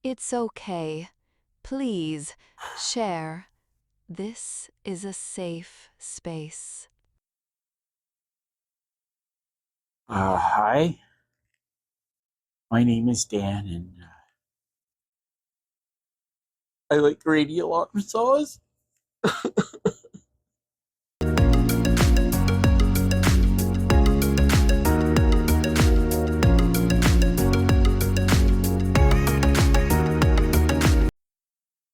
It's okay. Please, share. This is a safe space. Hi, my name is Dan, and I like radial arm saws.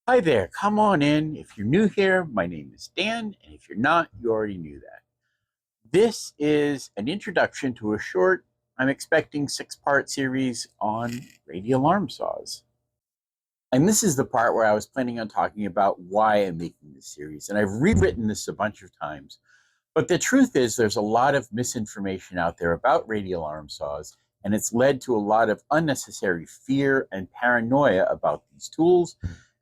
Hi there, come on in. If you're new here, my name is Dan, and if you're not, you already knew that. This is an introduction to a short, I'm expecting 6-part series on radial arm saws. And this is the part where I was planning on talking about why I'm making this series. And I've rewritten this a bunch of times. But the truth is, there's a lot of misinformation out there about radial arm saws, and it's led to a lot of unnecessary fear and paranoia about these tools.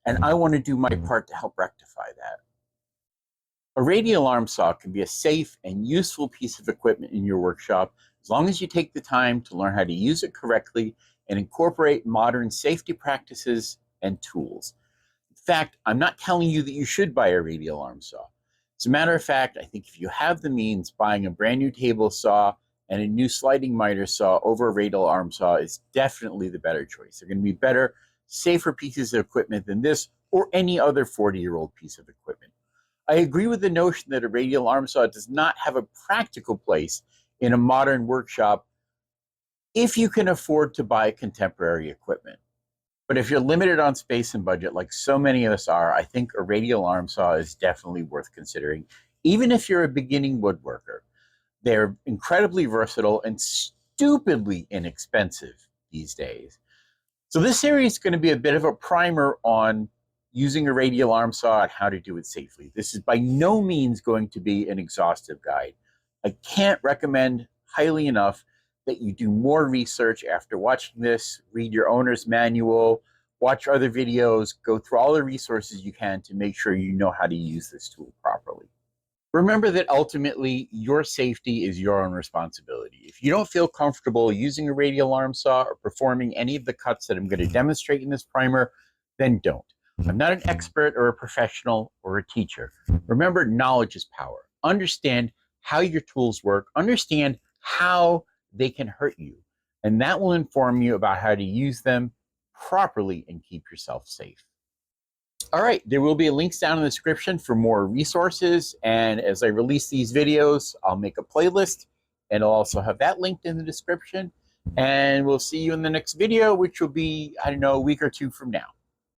And I want to do my part to help rectify that. A radial arm saw can be a safe and useful piece of equipment in your workshop as long as you take the time to learn how to use it correctly and incorporate modern safety practices and tools. In fact, I'm not telling you that you should buy a radial arm saw. As a matter of fact, I think if you have the means, buying a brand new table saw and a new sliding miter saw over a radial arm saw is definitely the better choice. They're going to be better, safer pieces of equipment than this or any other 40-year-old piece of equipment. I agree with the notion that a radial arm saw does not have a practical place in a modern workshop if you can afford to buy contemporary equipment. But if you're limited on space and budget, like so many of us are, I think a radial arm saw is definitely worth considering, even if you're a beginning woodworker. They're incredibly versatile and stupidly inexpensive these days. So this series is going to be a bit of a primer on using a radial arm saw and how to do it safely. This is by no means going to be an exhaustive guide. I can't recommend highly enough that you do more research after watching this, read your owner's manual, watch other videos, go through all the resources you can to make sure you know how to use this tool properly. Remember that ultimately your safety is your own responsibility. If you don't feel comfortable using a radial arm saw or performing any of the cuts that I'm going to demonstrate in this primer, then don't. I'm not an expert or a professional or a teacher. Remember, knowledge is power. Understand how your tools work. Understand how they can hurt you. And that will inform you about how to use them properly and keep yourself safe. All right, there will be links down in the description for more resources. And as I release these videos, I'll make a playlist and I'll also have that linked in the description. And we'll see you in the next video, which will be, I don't know, a week or two from now.